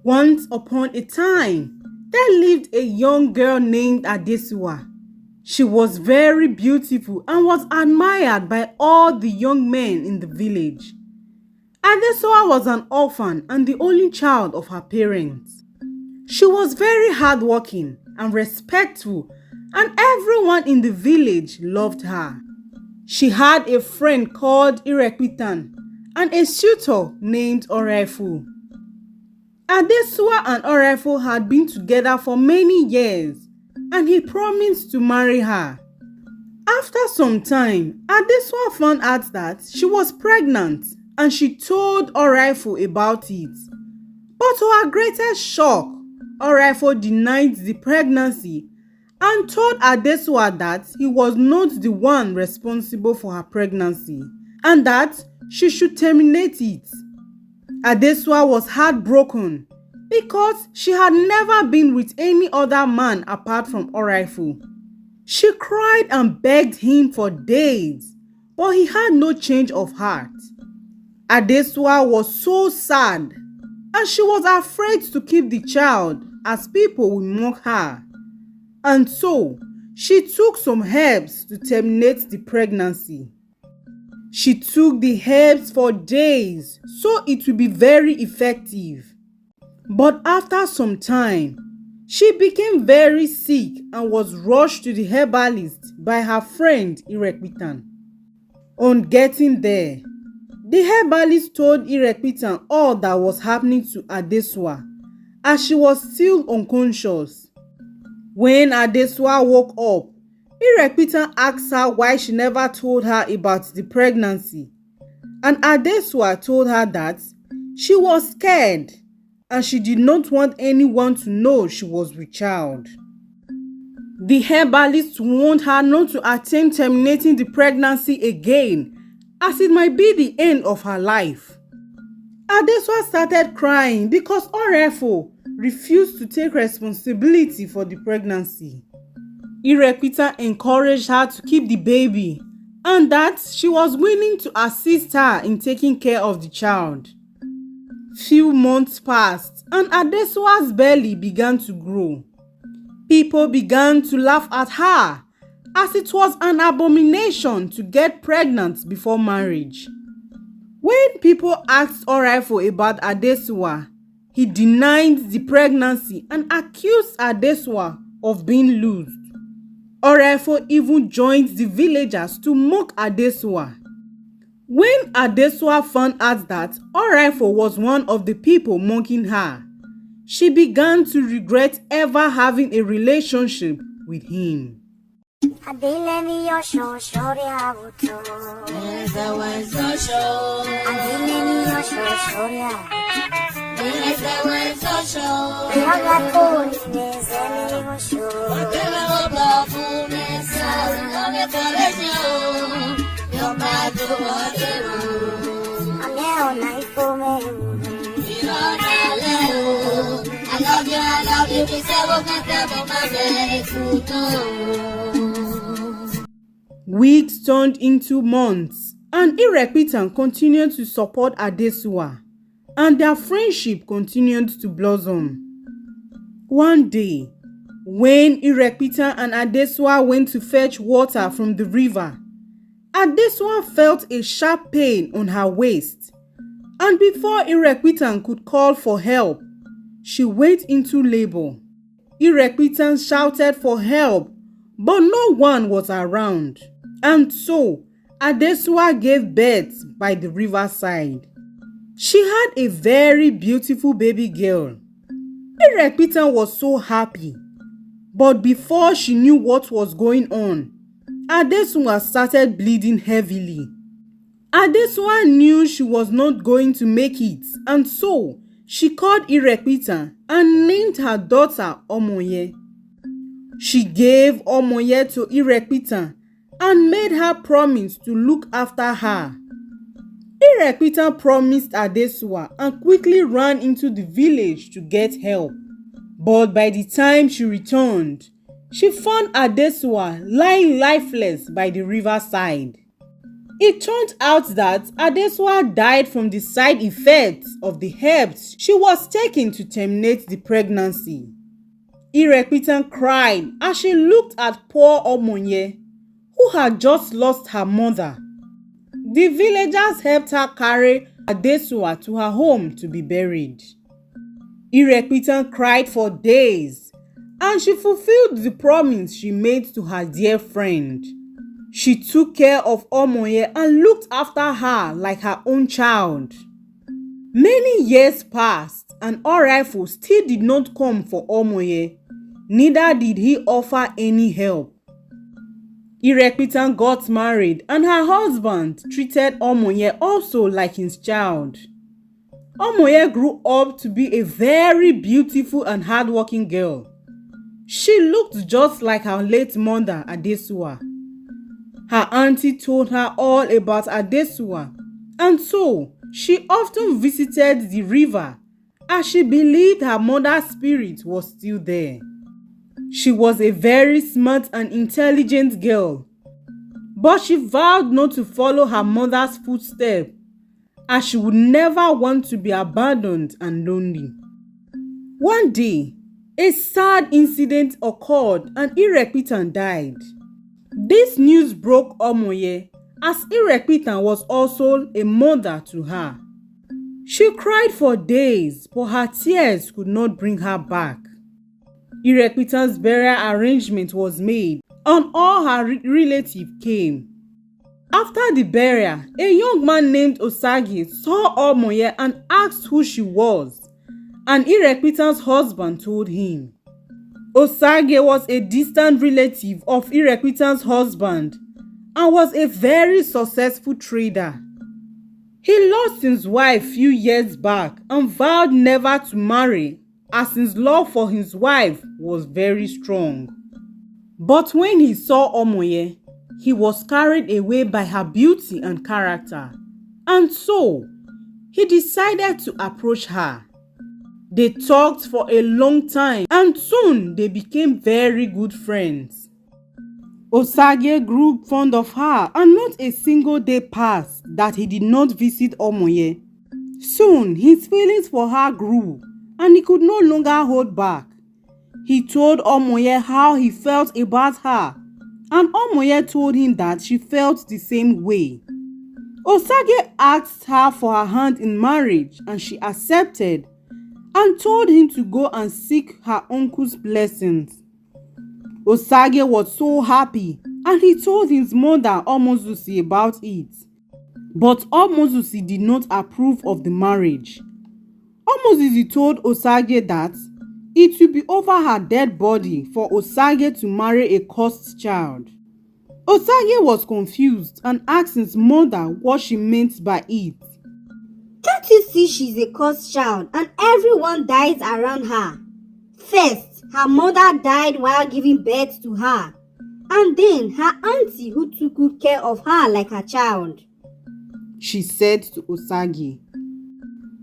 Once upon a time, there lived a young girl named Adesua. She was very beautiful and was admired by all the young men in the village. Adesua was an orphan and the only child of her parents. She was very hardworking and respectful, and everyone in the village loved her. She had a friend called Irekwitan and a suitor named Orefu. Adesua and Orefu had been together for many years, and he promised to marry her. After some time, Adesua found out that she was pregnant, and she told Orefu about it. But to her greatest shock, Orefu denied the pregnancy and told Adesua that he was not the one responsible for her pregnancy and that she should terminate it. Adesua was heartbroken because she had never been with any other man apart from Orefu. She cried and begged him for days, but he had no change of heart. Adesua was so sad, and she was afraid to keep the child as people would mock her. And so, she took some herbs to terminate the pregnancy. She took the herbs for days so it would be very effective. But after some time, she became very sick and was rushed to the herbalist by her friend Irekwitan. On getting there, the herbalist told Irekwitan all that was happening to Adesua as she was still unconscious. When Adesua woke up, Irekwitan asked her why she never told her about the pregnancy, and Adesua told her that she was scared and she did not want anyone to know she was with child. The herbalist warned her not to attempt terminating the pregnancy again, as it might be the end of her life. Adesua started crying because Orefu refused to take responsibility for the pregnancy. Irekwitan encouraged her to keep the baby and that she was willing to assist her in taking care of the child. Few months passed and Adesua's belly began to grow. People began to laugh at her as it was an abomination to get pregnant before marriage. When people asked Orefu about Adesua, he denied the pregnancy and accused Adesua of being loose. Orefu even joined the villagers to mock Adesua. When Adesua found out that Orefu was one of the people mocking her, she began to regret ever having a relationship with him. Weeks turned into months, and Irekwitan continued to support Adesua, and their friendship continued to blossom. One day, when Irekwitan and Adesua went to fetch water from the river, Adesua felt a sharp pain on her waist, and before Irekwitan could call for help, she went into labor. Irekwitan shouted for help, but no one was around, and so Adesua gave birth by the riverside. She had a very beautiful baby girl. Irekwitan was so happy, but before she knew what was going on, Adesua started bleeding heavily. Adesua knew she was not going to make it, and so she called Irekwitan and named her daughter Omoye. She gave Omoye to Irekwitan and made her promise to look after her. Irekwitan promised Adesua and quickly ran into the village to get help. But by the time she returned, she found Adesua lying lifeless by the riverside. It turned out that Adesua died from the side effects of the herbs she was taking to terminate the pregnancy. Irepitan cried as she looked at poor Omonye, who had just lost her mother. The villagers helped her carry Adesua to her home to be buried. Irepitan cried for days, and she fulfilled the promise she made to her dear friend. She took care of Omonye and looked after her like her own child. Many years passed and Oraifo still did not come for Omonye, neither did he offer any help. Irepitan got married and her husband treated Omonye also like his child. Omonye grew up to be a very beautiful and hardworking girl. She looked just like her late mother, Adesua. Her auntie told her all about Adesua, and so she often visited the river as she believed her mother's spirit was still there. She was a very smart and intelligent girl, but she vowed not to follow her mother's footsteps as she would never want to be abandoned and lonely. One day, a sad incident occurred and Irepitan died. This news broke Omonye as Irepitan was also a mother to her. She cried for days, but her tears could not bring her back. Irepitan's burial arrangement was made and all her relatives came. After the burial, a young man named Osage saw Omonye and asked who she was, and Irepitan's husband told him. Osage was a distant relative of Irepitan's husband and was a very successful trader. He lost his wife few years back and vowed never to marry as his love for his wife was very strong. But when he saw Omonye, he was carried away by her beauty and character, and so he decided to approach her. They talked for a long time and soon they became very good friends. Osage grew fond of her and not a single day passed that he did not visit Omonye. Soon his feelings for her grew and he could no longer hold back. He told Omonye how he felt about her and Omonye told him that she felt the same way. Osage asked her for her hand in marriage and she accepted and told him to go and seek her uncle's blessings. Osage was so happy and he told his mother Omozusi about it. But Omozusi did not approve of the marriage. Omozusi told Osage that it would be over her dead body for Osage to marry a cursed child. Osage was confused and asked his mother what she meant by it. Can't you see she's a cursed child and everyone dies around her? First, her mother died while giving birth to her, and then her auntie who took good care of her like a child, she said to Osage.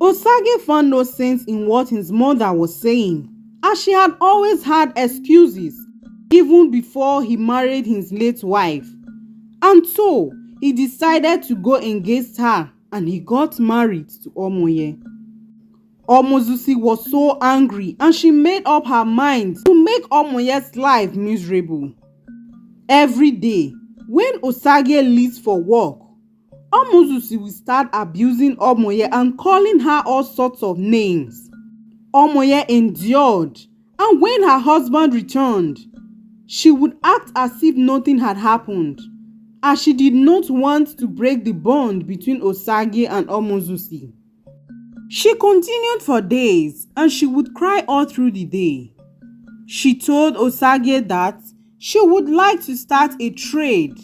Osage found no sense in what his mother was saying, as she had always had excuses even before he married his late wife, and so he decided to go against her and he got married to Omonye. Omozusi was so angry and she made up her mind to make Omonye's life miserable. Every day, when Osage leaves for work, Omozusi will start abusing Omonye and calling her all sorts of names. Omonye endured, and when her husband returned, she would act as if nothing had happened, as she did not want to break the bond between Osage and Omozusi. She continued for days and she would cry all through the day. She told Osage that she would like to start a trade,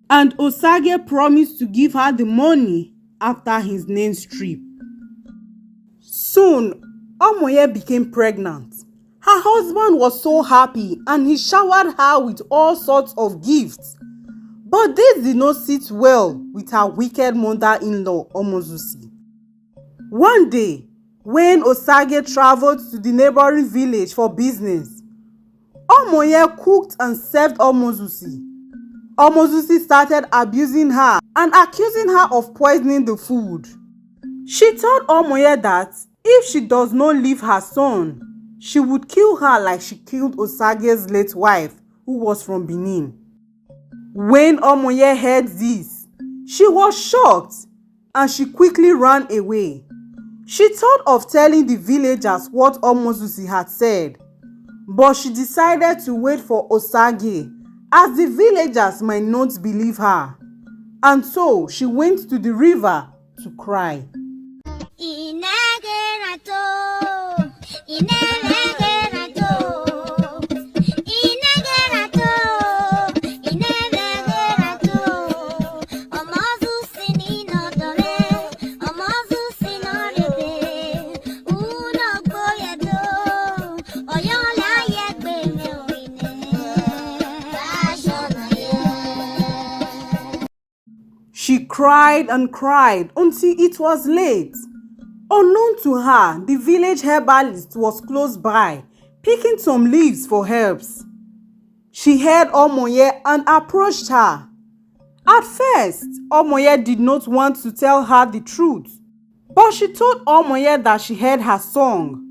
and Osage promised to give her the money after his next trip. Soon, Omonye became pregnant. Her husband was so happy and he showered her with all sorts of gifts. But this did not sit well with her wicked mother-in-law, Omozusi. One day, when Osage traveled to the neighboring village for business, Omonye cooked and served Omozusi. Omozusi started abusing her and accusing her of poisoning the food. She told Omoye that if she does not leave her son, she would kill her like she killed Osage's late wife, who was from Benin. When Omoye heard this, she was shocked and she quickly ran away. She thought of telling the villagers what Omozusi had said, but she decided to wait for Osage, as the villagers might not believe her. And so she went to the river to cry. She cried and cried until it was late. Unknown to her, the village herbalist was close by, picking some leaves for herbs. She heard Omoye and approached her. At first, Omoye did not want to tell her the truth, but she told Omoye that she heard her song.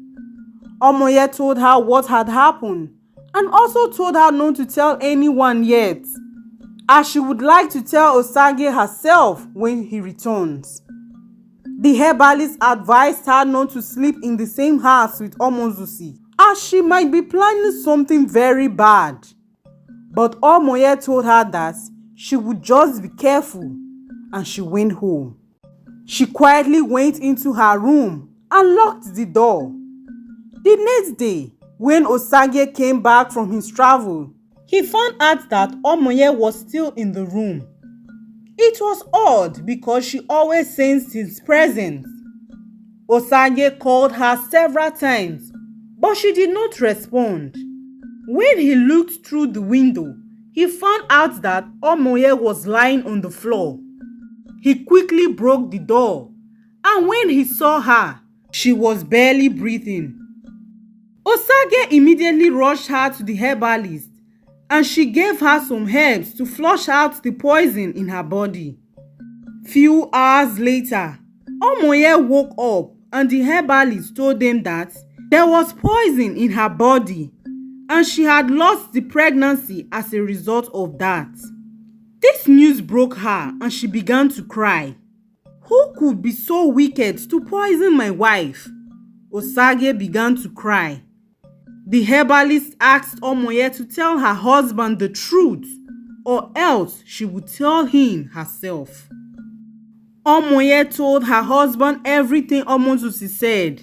Omoye told her what had happened and also told her not to tell anyone yet, as she would like to tell Osage herself when he returns. The herbalist advised her not to sleep in the same house with Omozusi, as she might be planning something very bad. But Omoye told her that she would just be careful, and she went home. She quietly went into her room and locked the door. The next day, when Osage came back from his travel, he found out that Omoye was still in the room. It was odd because she always sensed his presence. Osage called her several times, but she did not respond. When he looked through the window, he found out that Omoye was lying on the floor. He quickly broke the door, and when he saw her, she was barely breathing. Osage immediately rushed her to the herbalist, and she gave her some herbs to flush out the poison in her body. Few hours later, Omoye woke up and the herbalist told them that there was poison in her body and she had lost the pregnancy as a result of that. This news broke her and she began to cry. Who could be so wicked to poison my wife? Osage began to cry. The herbalist asked Omoye to tell her husband the truth, or else she would tell him herself. Omoye told her husband everything Omozusi said.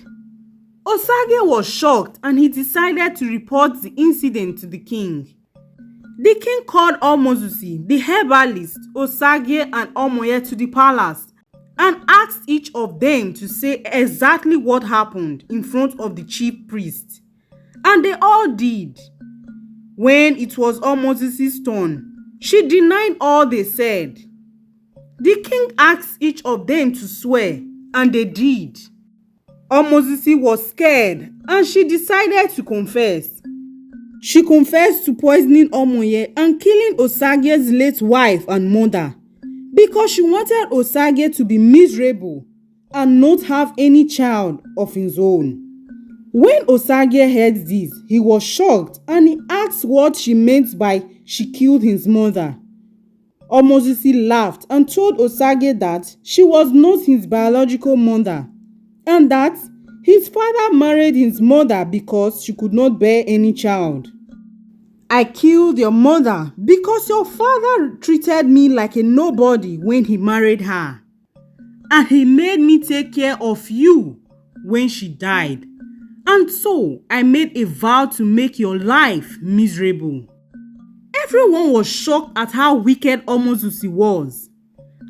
Osage was shocked and he decided to report the incident to the king. The king called Omozusi, the herbalist, Osage and Omoye to the palace and asked each of them to say exactly what happened in front of the chief priest. And they all did. When it was Omozusi's turn, she denied all they said. The king asked each of them to swear, and they did. Omozusi was scared, and she decided to confess. She confessed to poisoning Omoye and killing Osage's late wife and mother, because she wanted Osage to be miserable and not have any child of his own. When Osage heard this, he was shocked and he asked what she meant by she killed his mother. Omozusi laughed and told Osage that she was not his biological mother and that his father married his mother because she could not bear any child. I killed your mother because your father treated me like a nobody when he married her, and he made me take care of you when she died. And so I made a vow to make your life miserable. Everyone was shocked at how wicked Omozusi was.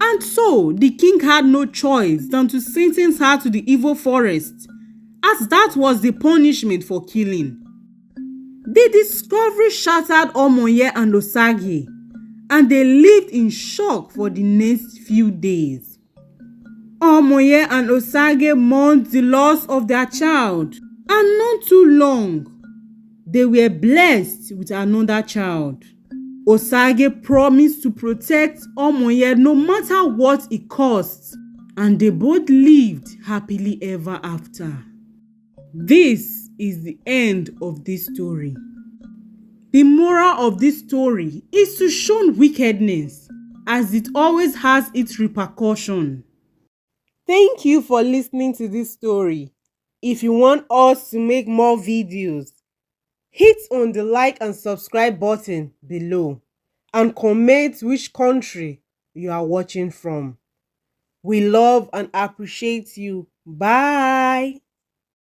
And so the king had no choice than to sentence her to the evil forest, as that was the punishment for killing. The discovery shattered Omoye and Osage, and they lived in shock for the next few days. Omoye and Osage mourned the loss of their child. And not too long, they were blessed with another child. Osage promised to protect Omoye no matter what it costs, and they both lived happily ever after. This is the end of this story. The moral of this story is to shun wickedness, as it always has its repercussion. Thank you for listening to this story. If you want us to make more videos, hit on the like and subscribe button below and comment which country you are watching from. We love and appreciate you. Bye.